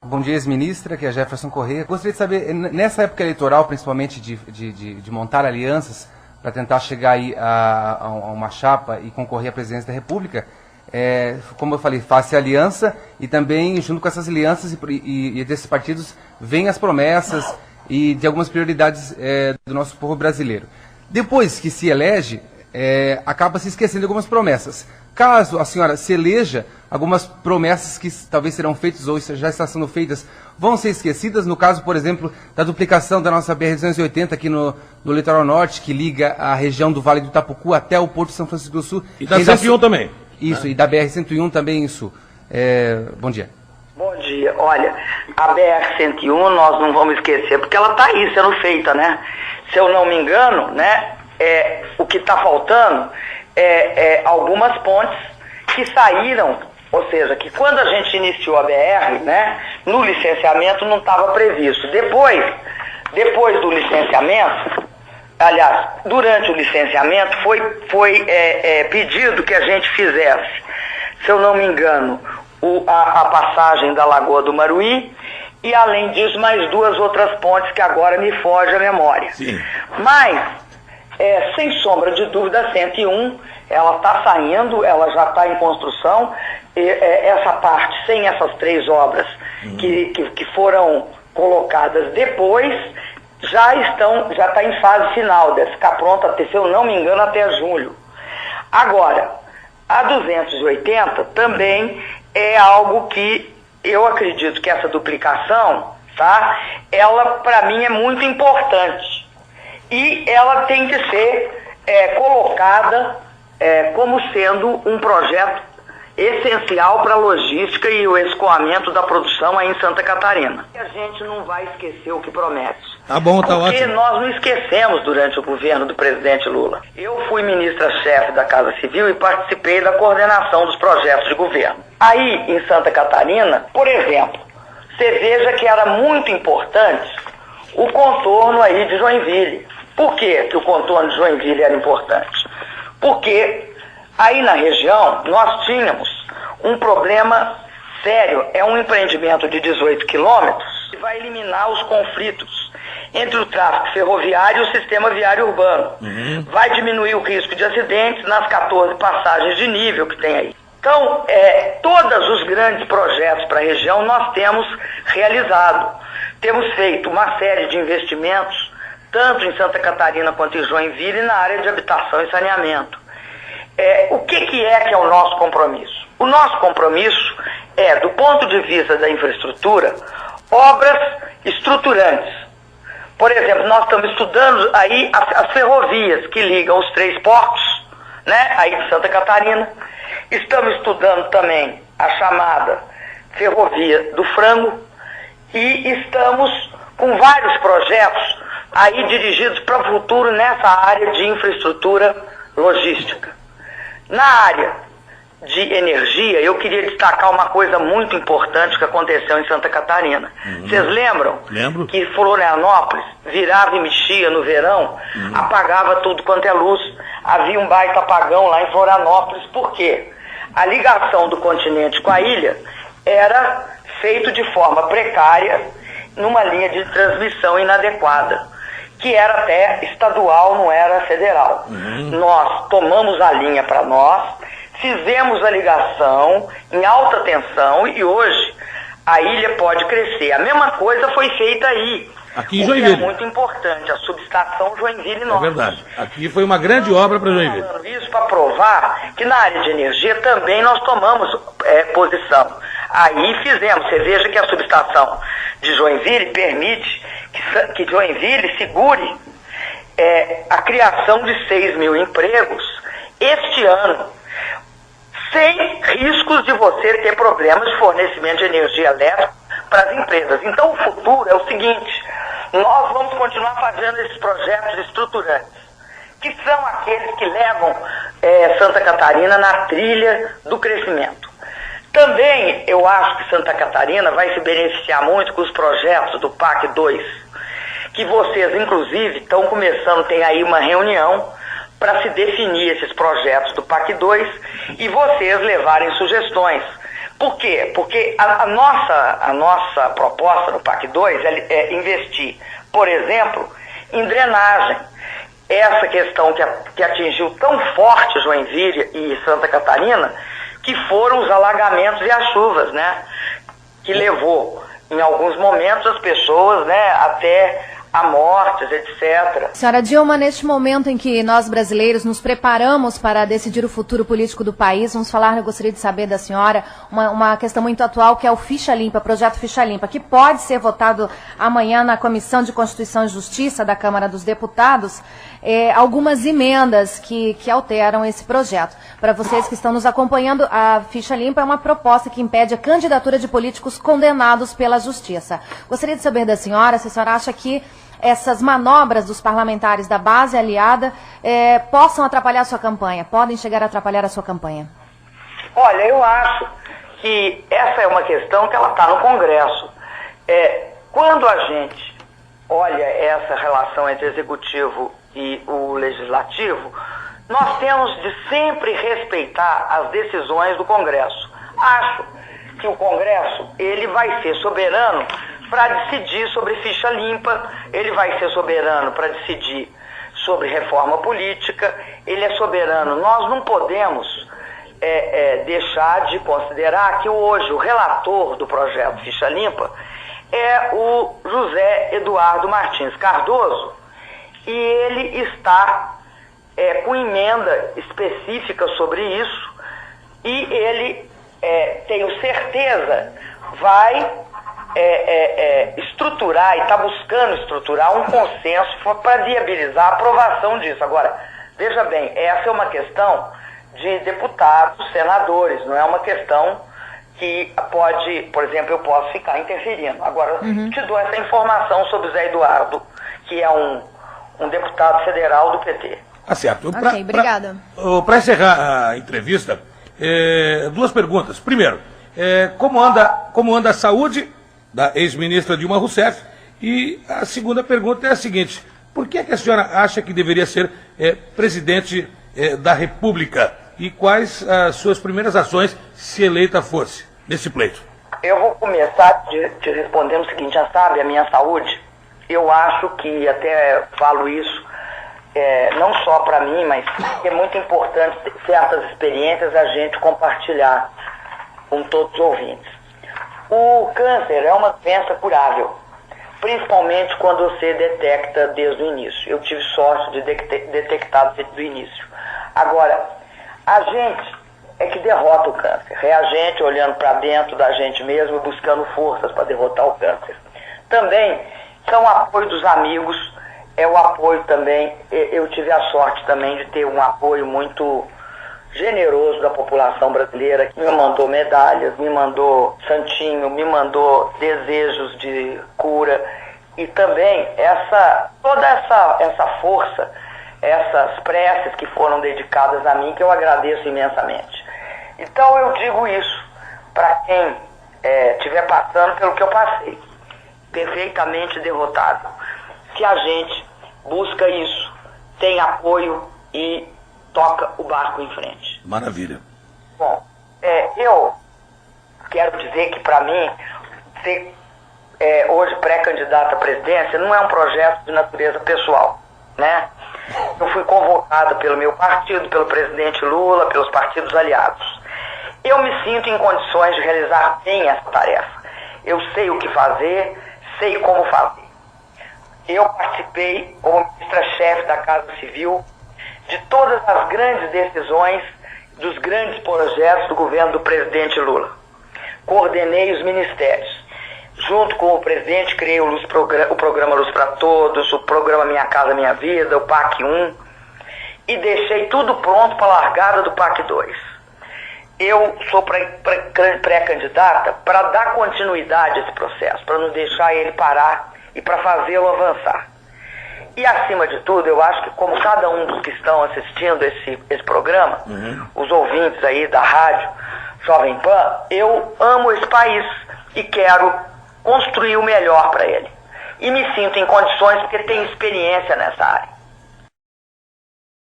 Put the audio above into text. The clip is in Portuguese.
Bom dia, ex-ministra, que é Jefferson Correia. Gostaria de saber, nessa época eleitoral, principalmente de montar alianças para tentar chegar aí a uma chapa e concorrer à presidência da República, como eu falei, faça aliança e também, junto com essas alianças e desses partidos, vem as promessas e de algumas prioridades do nosso povo brasileiro. Depois que se elege, acaba se esquecendo de algumas promessas. Caso a senhora se eleja, algumas promessas que talvez serão feitas ou já estão sendo feitas vão ser esquecidas. No caso, por exemplo, da duplicação da nossa BR-280 aqui no Litoral Norte, que liga a região do Vale do Itapucu até o Porto de São Francisco do Sul. E da 101 também. Isso, e da BR-101 também isso. Bom dia. Bom dia. Olha, a BR-101 nós não vamos esquecer, porque ela está aí sendo feita, né? Se eu não me engano, né, o que está faltando algumas pontes que saíram, ou seja, que quando a gente iniciou a BR, né, no licenciamento não estava previsto. Depois do licenciamento, aliás, durante o licenciamento foi pedido que a gente fizesse, se eu não me engano, a passagem da Lagoa do Maruí e, além disso, mais duas outras pontes que agora me foge a memória. Sim. Mas, sem sombra de dúvida, a 101, ela está saindo, ela já está em construção. Essa parte, sem essas três obras que foram colocadas depois, já está em fase final, deve ficar pronta, se eu não me engano, até julho. Agora, a 280 também é algo que eu acredito que essa duplicação, tá? Ela, para mim, é muito importante. E ela tem que ser colocada como sendo um projeto essencial para a logística e o escoamento da produção aí em Santa Catarina. A gente não vai esquecer o que promete. Tá bom, tá ótimo. Porque nós não esquecemos durante o governo do presidente Lula. Eu fui ministra-chefe da Casa Civil e participei da coordenação dos projetos de governo. Aí, em Santa Catarina, por exemplo, você veja que era muito importante o contorno aí de Joinville. Por que o contorno de Joinville era importante? Porque aí na região nós tínhamos um problema sério. É um empreendimento de 18 quilômetros que vai eliminar os conflitos entre o tráfego ferroviário e o sistema viário urbano. Vai diminuir o risco de acidentes nas 14 passagens de nível que tem aí. Então, todos os grandes projetos para a região nós temos realizado. Temos feito uma série de investimentos, tanto em Santa Catarina quanto em Joinville, na área de habitação e saneamento. O que é o nosso compromisso? O nosso compromisso do ponto de vista da infraestrutura, obras estruturantes. Por exemplo, nós estamos estudando aí as ferrovias que ligam os 3 portos, né, aí de Santa Catarina. Estamos estudando também a chamada Ferrovia do Frango e estamos com vários projetos aí dirigidos para o futuro nessa área de infraestrutura logística. Na área de energia, eu queria destacar uma coisa muito importante que aconteceu em Santa Catarina. Vocês lembram? Lembro. Que Florianópolis virava e mexia no verão, apagava tudo quanto é luz. Havia um baita apagão lá em Florianópolis. Por quê? A ligação do continente com a ilha era feita de forma precária, numa linha de transmissão inadequada, que era até estadual, não era federal. Nós tomamos a linha para nós, fizemos a ligação em alta tensão e hoje a ilha pode crescer. A mesma coisa foi feita aí. Aqui em Joinville. O que é muito importante, a subestação Joinville Norte. É verdade. Aqui foi uma grande obra para Joinville. Isso para provar que na área de energia também nós tomamos posição. Aí fizemos. Você veja que a subestação de Joinville permite que Joinville segure a criação de 6 mil empregos este ano, sem riscos de você ter problemas de fornecimento de energia elétrica para as empresas. Então o futuro é o seguinte: nós vamos continuar fazendo esses projetos estruturantes, que são aqueles que levam Santa Catarina na trilha do crescimento. Também eu acho que Santa Catarina vai se beneficiar muito com os projetos do PAC 2, que vocês inclusive estão começando, tem aí uma reunião para se definir esses projetos do PAC 2 e vocês levarem sugestões Por quê? Porque a nossa proposta no PAC 2 é investir, por exemplo, em drenagem. Essa questão que atingiu tão forte Joinville e Santa Catarina, que foram os alagamentos e as chuvas, né? Que levou, em alguns momentos, as pessoas, né, até a mortes, etc. Senhora Dilma, neste momento em que nós brasileiros nos preparamos para decidir o futuro político do país, vamos falar, eu gostaria de saber da senhora, uma questão muito atual, que é o Ficha Limpa, projeto Ficha Limpa, que pode ser votado amanhã na Comissão de Constituição e Justiça da Câmara dos Deputados, algumas emendas que alteram esse projeto. Para vocês que estão nos acompanhando, a Ficha Limpa é uma proposta que impede a candidatura de políticos condenados pela Justiça. Gostaria de saber da senhora se a senhora acha que essas manobras dos parlamentares da base aliada possam atrapalhar a sua campanha, podem chegar a atrapalhar a sua campanha. Olha, eu acho que essa é uma questão que ela está no Congresso. Quando a gente olha essa relação entre o Executivo e o Legislativo, nós temos de sempre respeitar as decisões do Congresso. Acho que o Congresso, ele vai ser soberano para decidir sobre ficha limpa, ele vai ser soberano para decidir sobre reforma política, ele é soberano. Nós não podemos deixar de considerar que hoje o relator do projeto Ficha Limpa é o José Eduardo Martins Cardoso, e ele está com emenda específica sobre isso, e ele, tenho certeza, vai estruturar e está buscando estruturar um consenso para viabilizar a aprovação disso. Agora, veja bem, essa é uma questão de deputados, senadores, não é uma questão que pode, por exemplo, eu posso ficar interferindo. Agora, te dou essa informação sobre o Zé Eduardo, que é um deputado federal do PT. Tá certo. Ok, obrigada. Para encerrar a entrevista, duas perguntas. Primeiro, como anda a saúde da ex-ministra Dilma Rousseff? E a segunda pergunta é a seguinte: por que a senhora acha que deveria ser presidente da República? E quais as suas primeiras ações, se eleita fosse, nesse pleito? Eu vou começar te respondendo o seguinte: já sabe, a minha saúde, eu acho que, até falo isso, não só para mim, mas é muito importante certas experiências a gente compartilhar com todos os ouvintes. O câncer é uma doença curável, principalmente quando você detecta desde o início. Eu tive sorte de detectar desde o início. Agora, a gente é que derrota o câncer. É a gente olhando para dentro da gente mesmo e buscando forças para derrotar o câncer. Também são o apoio dos amigos, é o apoio também. Eu tive a sorte também de ter um apoio muito generoso da população brasileira, que me mandou medalhas, me mandou santinho, me mandou desejos de cura, e também toda essa força, essas preces que foram dedicadas a mim, que eu agradeço imensamente. Então eu digo isso para quem estiver passando pelo que eu passei, perfeitamente derrotado. Se a gente busca isso, tem apoio e toca o barco em frente. Maravilha. Bom, eu quero dizer que para mim, ser hoje pré-candidato à presidência não é um projeto de natureza pessoal, né? Eu fui convocado pelo meu partido, pelo presidente Lula, pelos partidos aliados. Eu me sinto em condições de realizar bem essa tarefa. Eu sei o que fazer, sei como fazer. Eu participei como ministra-chefe da Casa Civil de todas as grandes decisões dos grandes projetos do governo do presidente Lula. Coordenei os ministérios. Junto com o presidente, criei o programa Luz para Todos, o programa Minha Casa Minha Vida, o PAC 1, e deixei tudo pronto para a largada do PAC 2. Eu sou pré-candidata para dar continuidade a esse processo, para não deixar ele parar e para fazê-lo avançar. E, acima de tudo, eu acho que, como cada um dos que estão assistindo esse programa, os ouvintes aí da rádio Jovem Pan, eu amo esse país e quero construir o melhor para ele. E me sinto em condições porque tenho experiência nessa área.